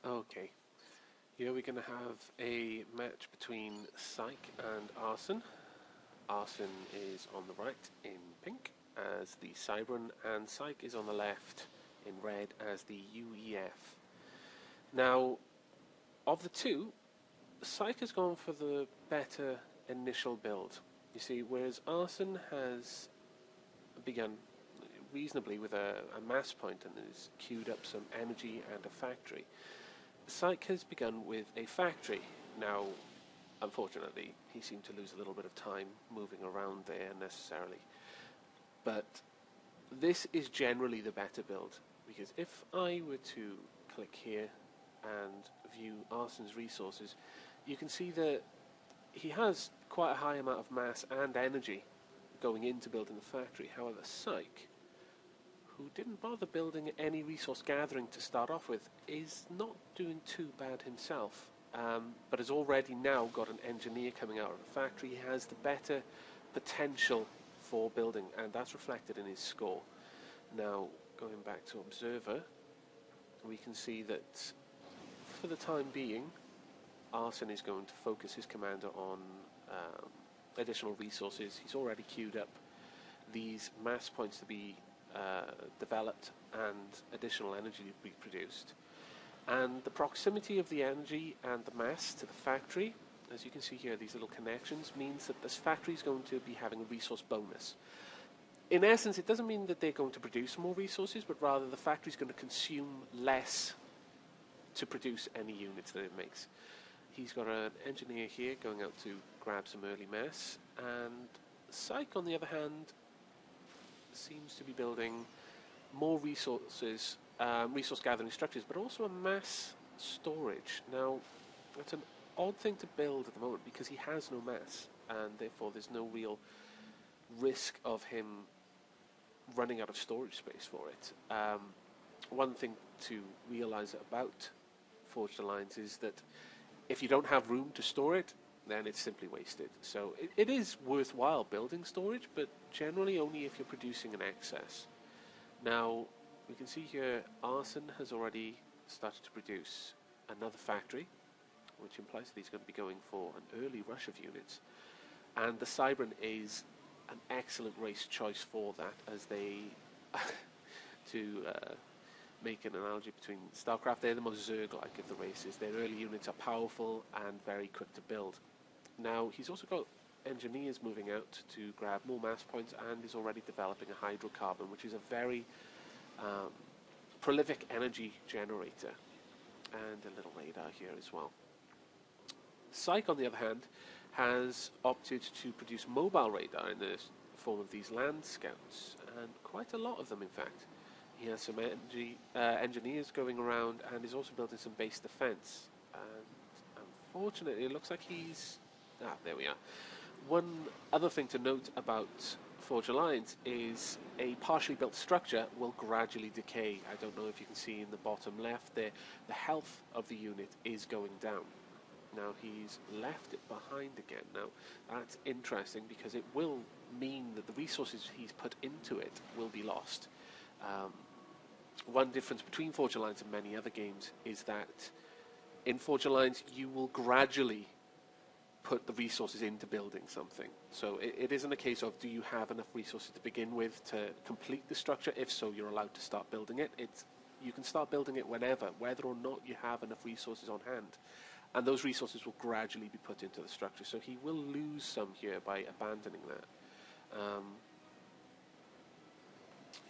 Okay, here we're going to have a match between Syke and ArsoN. ArsoN is on the right in pink as the Cybran, and Syke is on the left in red as the UEF. Now, of the two, Syke has gone for the better initial build. You see, whereas ArsoN has begun reasonably with a mass point and has queued up some energy and a factory, Syke has begun with a factory. Now, unfortunately, he seemed to lose a little bit of time moving around there unnecessarily. But this is generally the better build, because if I were to click here and view ArsoN's resources, you can see that he has quite a high amount of mass and energy going into building the factory. However, Syke, who didn't bother building any resource gathering to start off with, is not doing too bad himself, but has already now got an engineer coming out of the factory. He has the better potential for building, and that's reflected in his score. Now, going back to Observer, we can see that for the time being, ArsoN is going to focus his commander on additional resources. He's already queued up these mass points to be developed and additional energy to be produced. And the proximity of the energy and the mass to the factory, as you can see here, these little connections, means that this factory is going to be having a resource bonus. In essence, it doesn't mean that they're going to produce more resources, but rather the factory is going to consume less to produce any units that it makes. He's got an engineer here going out to grab some early mass, and Syke, on the other hand, seems to be building more resources, resource gathering structures, but also a mass storage. Now, that's an odd thing to build at the moment because he has no mass, and therefore there's no real risk of him running out of storage space for it. One thing to realize about Forged Alliance is that if you don't have room to store it, then it's simply wasted. So it is worthwhile building storage, but generally only if you're producing an excess. Now, we can see here ArsoN has already started to produce another factory, which implies that he's going to be going for an early rush of units. And the Cybran is an excellent race choice for that, as they, to make an analogy between StarCraft, they're the most Zerg-like of the races. Their early units are powerful and very quick to build. Now, he's also got engineers moving out to grab more mass points, and is already developing a hydrocarbon, which is a very prolific energy generator, and a little radar here as well. Syke, on the other hand, has opted to produce mobile radar in the form of these land scouts, and quite a lot of them, in fact. He has some engineers going around, and is also building some base defense. And unfortunately, it looks like he's... there we are. One other thing to note about Forged Alliance is a partially built structure will gradually decay. I don't know if you can see in the bottom left there, the health of the unit is going down. Now, he's left it behind again. Now, that's interesting because it will mean that the resources he's put into it will be lost. One difference between Forged Alliance and many other games is that in Forged Alliance you will gradually put the resources into building something. So it isn't a case of, do you have enough resources to begin with to complete the structure? If so, you're allowed to start building it. You can start building it whenever, whether or not you have enough resources on hand. And those resources will gradually be put into the structure. So he will lose some here by abandoning that.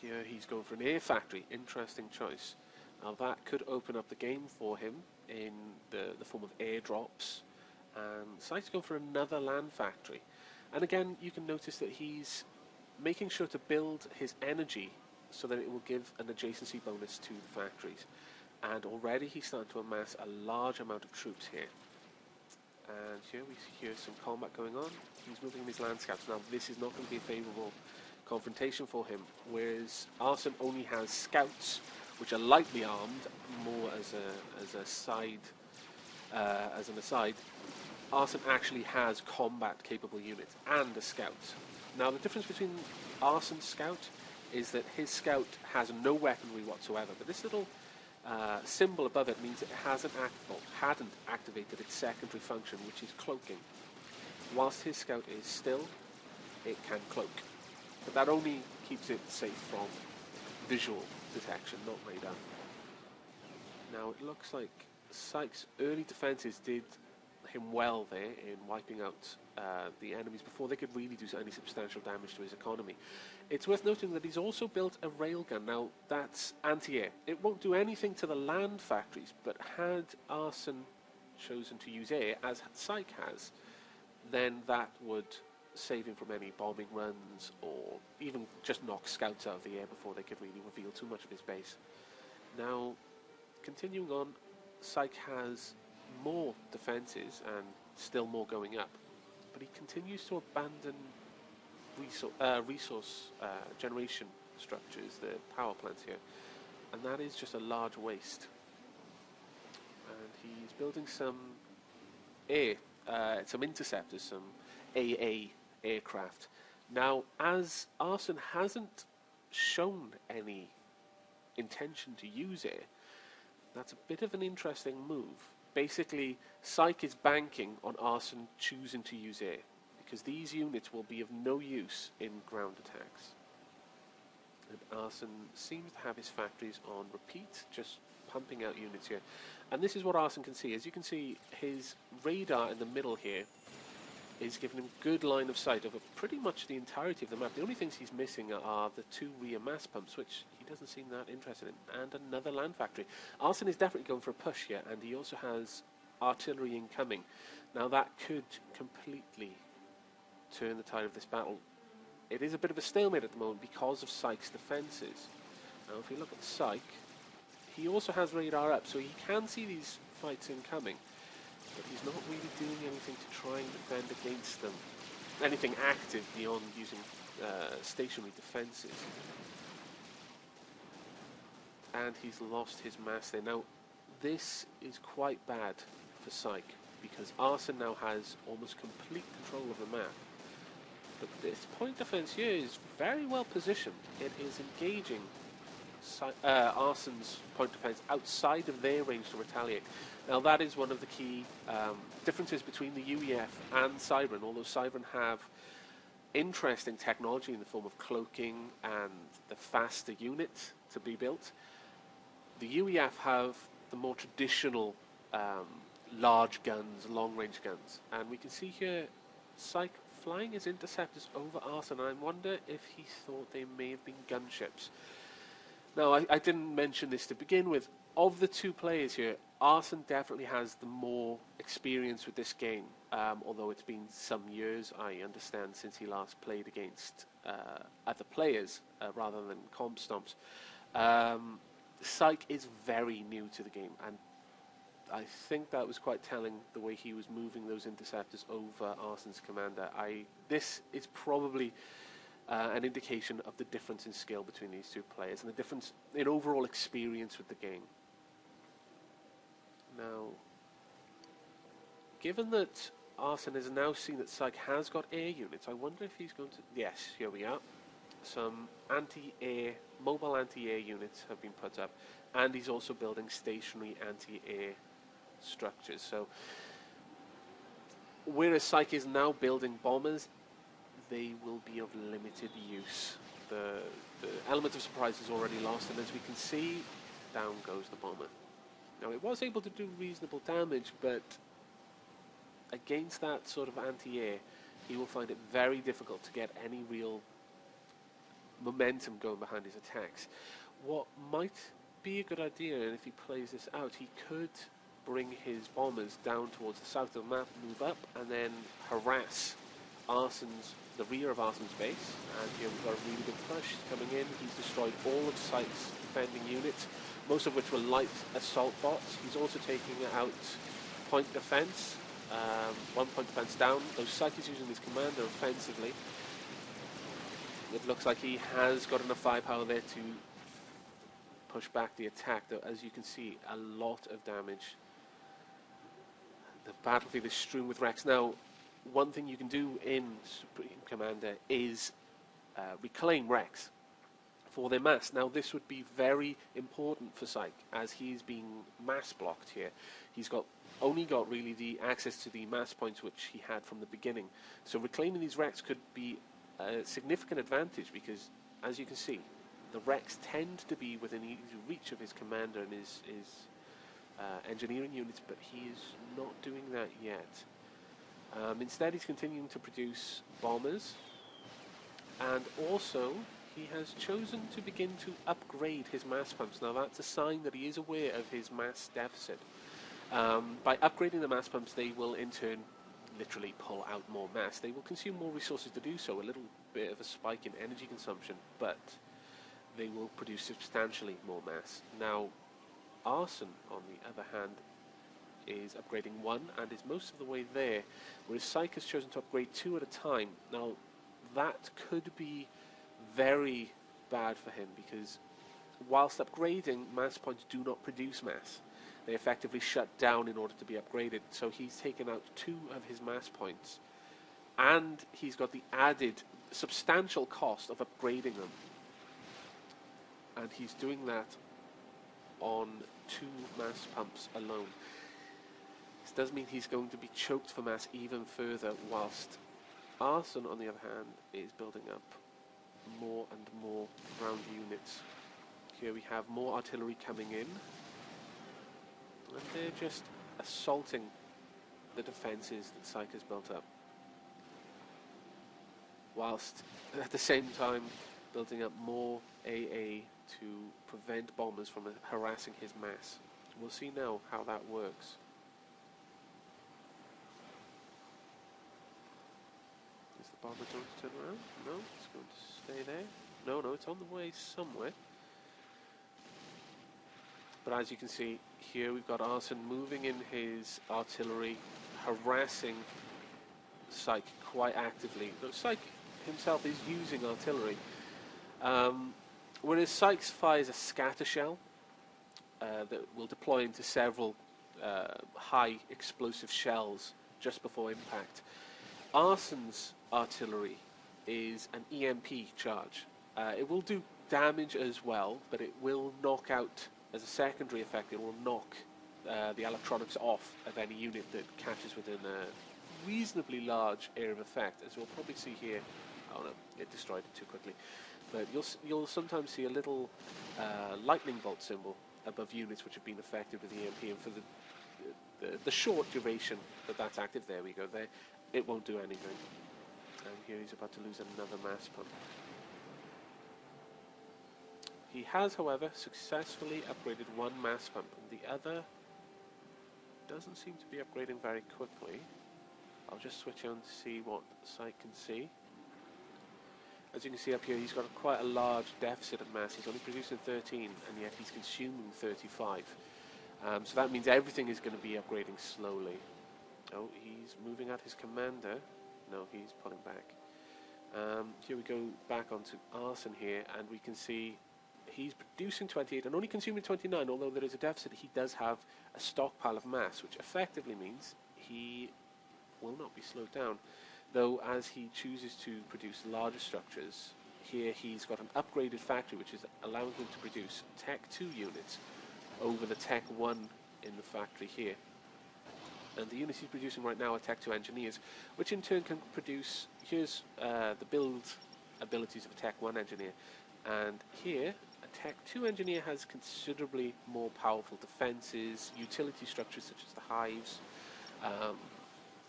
Here he's going for an air factory. Interesting choice. Now that could open up the game for him in the form of airdrops. And Syke's going for another land factory. And again, you can notice that he's making sure to build his energy so that it will give an adjacency bonus to the factories. And already he's starting to amass a large amount of troops here. And here we hear some combat going on. He's moving in his land scouts. Now this is not going to be a favourable confrontation for him, whereas ArsoN only has scouts, which are lightly armed, more as an aside. ArsoN actually has combat-capable units and a scout. Now, the difference between ArsoN's scout is that his scout has no weaponry whatsoever, but this little symbol above it means it hadn't activated its secondary function, which is cloaking. Whilst his scout is still, it can cloak. But that only keeps it safe from visual detection, not radar. Now it looks like Syke's early defences did him well there in wiping out the enemies before they could really do any substantial damage to his economy. It's worth noting that he's also built a railgun. Now that's anti-air. It won't do anything to the land factories, but had ArsoN chosen to use air, as Syke has, then that would save him from any bombing runs or even just knock scouts out of the air before they could really reveal too much of his base. Now, continuing on, Syke has more defences and still more going up, but he continues to abandon resource generation structures, the power plants here, and that is just a large waste. And he's building some some interceptors, some AA aircraft. Now, as ArsoN hasn't shown any intention to use it, that's a bit of an interesting move. Basically, Syke is banking on ArsoN choosing to use air, because these units will be of no use in ground attacks. And ArsoN seems to have his factories on repeat, just pumping out units here. And this is what ArsoN can see. As you can see, his radar in the middle here is giving him good line of sight over pretty much the entirety of the map. The only things he's missing are the 2 rear mass pumps, which he doesn't seem that interested in, and another land factory. ArsoN is definitely going for a push here, and he also has artillery incoming. Now that could completely turn the tide of this battle. It is a bit of a stalemate at the moment because of Syke's defences. Now if we look at Syke, he also has radar up, so he can see these fights incoming, but he's not really doing anything to try and defend against them. Anything active beyond using stationary defences. And he's lost his mass there. Now, this is quite bad for Syke, because ArsoN now has almost complete control of the map. But this point defence here is very well positioned. It is engaging ArsoN's point defence outside of their range to retaliate. Now that is one of the key differences between the UEF and Cybran. Although Cybran have interesting technology in the form of cloaking and the faster unit to be built, the UEF have the more traditional large guns, long-range guns. And we can see here Syke flying his interceptors over ArsoN, and I wonder if he thought they may have been gunships. Now, I didn't mention this to begin with. Of the 2 players here, ArsoN definitely has the more experience with this game, although it's been some years, I understand, since he last played against other players rather than comp stomps. Syke is very new to the game, and I think that was quite telling, the way he was moving those interceptors over ArsoN's commander. This is probably an indication of the difference in skill between these 2 players and the difference in overall experience with the game. Now, given that ArsoN has now seen that Syke has got air units, I wonder if he's going to... Yes, here we are. Some mobile anti-air units have been put up, and he's also building stationary anti-air structures. So, whereas Syke is now building bombers, they will be of limited use. The element of surprise is already lost, and as we can see, down goes the bomber. Now, it was able to do reasonable damage, but against that sort of anti-air, he will find it very difficult to get any real momentum going behind his attacks. What might be a good idea, and if he plays this out, he could bring his bombers down towards the south of the map, move up, and then harass the rear of ArsoN's base. And here we've got a really good push coming in. He's destroyed all of Syke's defending units, most of which were light assault bots. He's also taking out point defense, 1 point defense down. Though Syke is using his commander offensively, it looks like he has got enough firepower there to push back the attack, though as you can see, a lot of damage. The battlefield is strewn with wrecks. Now, one thing you can do in Supreme Commander is reclaim wrecks for their mass. Now this would be very important for Syke, as he's being mass blocked here. He's only got really the access to the mass points which he had from the beginning. So reclaiming these wrecks could be a significant advantage, because as you can see, the wrecks tend to be within easy reach of his commander and his engineering units, but he is not doing that yet. Instead, he's continuing to produce bombers, and also he has chosen to begin to upgrade his mass pumps. Now that's a sign that he is aware of his mass deficit. By upgrading the mass pumps, they will in turn literally pull out more mass. They will consume more resources to do so, a little bit of a spike in energy consumption, but they will produce substantially more mass. Now, ArsoN, on the other hand, is upgrading 1 and is most of the way there, whereas Syke has chosen to upgrade 2 at a time. Now, that could be very bad for him, because whilst upgrading, mass points do not produce mass. They effectively shut down in order to be upgraded. So he's taken out 2 of his mass points, and he's got the added substantial cost of upgrading them. And he's doing that on 2 mass pumps alone. This does mean he's going to be choked for mass even further, whilst ArsoN, on the other hand, is building up more and more ground units. Here we have more artillery coming in, and they're just assaulting the defences that Syke has built up, whilst at the same time building up more AA to prevent bombers from harassing his mass. We'll see now how that works. Is the bomber going to turn around? No, it's going to stay there. No, it's on the way somewhere. But as you can see, here we've got ArsoN moving in his artillery, harassing Syke quite actively. Though Syke himself is using artillery. Whereas Syke fires a scatter shell that will deploy into several high explosive shells just before impact. ArsoN's artillery is an EMP charge. It will do damage as well, but it will knock out, as a secondary effect, it will knock the electronics off of any unit that catches within a reasonably large area of effect, as we'll probably see here. Oh no, it destroyed it too quickly. But you'll sometimes see a little lightning bolt symbol above units which have been affected with EMP, and for the short duration that that's active, there we go, there, it won't do anything. And here he's about to lose another mass pump. He has, however, successfully upgraded 1 mass pump, and the other doesn't seem to be upgrading very quickly. I'll just switch on to see what Syke can see. As you can see up here, he's got quite a large deficit of mass. He's only producing 13, and yet he's consuming 35. So that means everything is going to be upgrading slowly. Oh, he's moving out his commander. No, he's pulling back. Here we go back onto ArsoN here, and we can see he's producing 28 and only consuming 29. Although there is a deficit, he does have a stockpile of mass, which effectively means he will not be slowed down. Though as he chooses to produce larger structures, here he's got an upgraded factory which is allowing him to produce Tech 2 units over the Tech 1 in the factory here. And the units he's producing right now are Tech 2 engineers, which in turn can produce, here's the build abilities of a Tech 1 engineer, and here a Tech 2 engineer has considerably more powerful defences, utility structures such as the hives,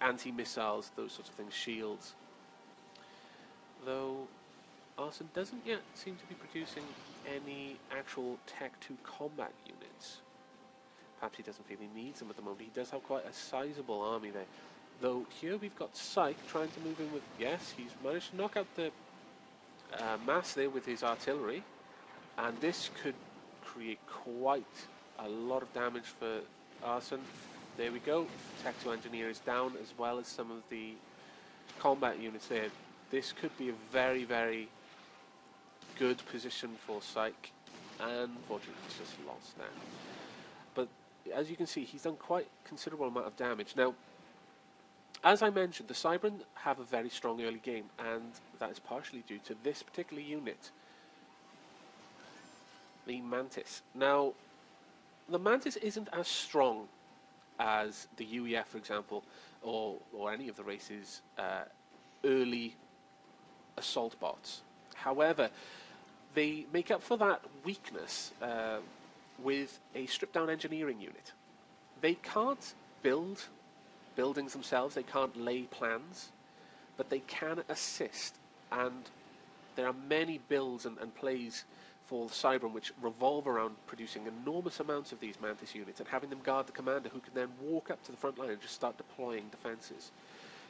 anti-missiles, those sorts of things, shields. Though ArsoN doesn't yet seem to be producing any actual Tech 2 combat units. Perhaps he doesn't feel he needs them at the moment. He does have quite a sizable army there. Though here we've got Syke trying to move in with, yes, he's managed to knock out the mass there with his artillery, and this could create quite a lot of damage for ArsoN. There we go, Tech 2 engineer is down, as well as some of the combat units there. This could be a very, very good position for Syke, and unfortunately he's just lost that. But as you can see, he's done quite a considerable amount of damage. Now, as I mentioned, the Cybran have a very strong early game, and that is partially due to this particular unit. the Mantis. Now, the Mantis isn't as strong as the UEF, for example, or any of the race's early assault bots. However, they make up for that weakness with a stripped-down engineering unit. They can't build buildings themselves, they can't lay plans, but they can assist, and there are many builds and plays for Cybran which revolve around producing enormous amounts of these Mantis units and having them guard the commander, who can then walk up to the front line and just start deploying defences.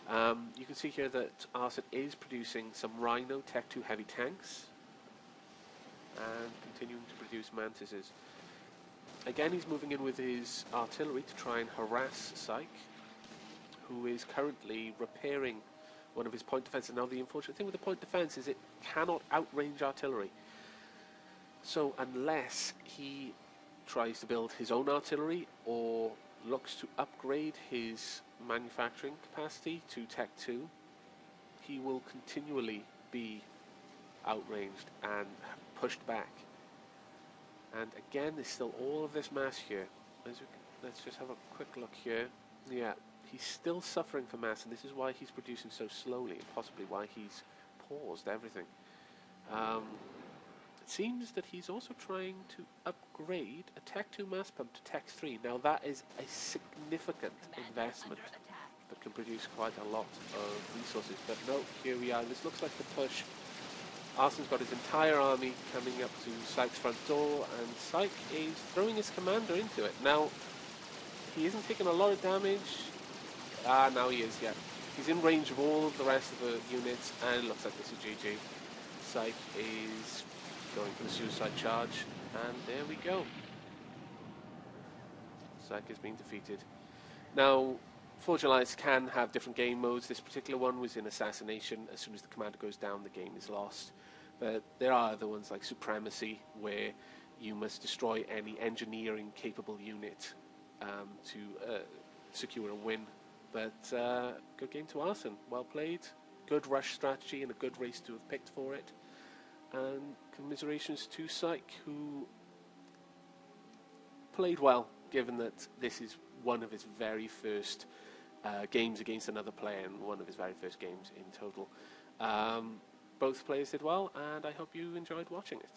You can see here that ArsoN is producing some Rhino Tech 2 heavy tanks and continuing to produce Mantises. Again, he's moving in with his artillery to try and harass Syke, who is currently repairing one of his point defences. Now, the unfortunate thing with the point defence is it cannot outrange artillery. So unless he tries to build his own artillery or looks to upgrade his manufacturing capacity to Tech 2, he will continually be outranged and pushed back. And again, there's still all of this mass here. Let's just have a quick look here. Yeah, he's still suffering from mass, and this is why he's producing so slowly, and possibly why he's paused everything. It seems that he's also trying to upgrade a Tech 2 mass pump to Tech 3. Now, that is a significant investment that can produce quite a lot of resources. But no, here we are. This looks like the push. ArsoN's got his entire army coming up to Syke's front door, and Syke is throwing his commander into it. Now, he isn't taking a lot of damage. Now he is, yeah. He's in range of all of the rest of the units, and it looks like this is GG. Syke is going for the suicide charge, and there we go. Syke has been defeated. Now, Forge Alliance can have different game modes. This particular one was in Assassination. As soon as the commander goes down, the game is lost. But there are other ones like Supremacy, where you must destroy any engineering-capable unit to secure a win. But good game to ArsoN. Well played. Good rush strategy and a good race to have picked for it. And commiserations to Syke, who played well, given that this is one of his very first games against another player, and one of his very first games in total. Both players did well, and I hope you enjoyed watching it.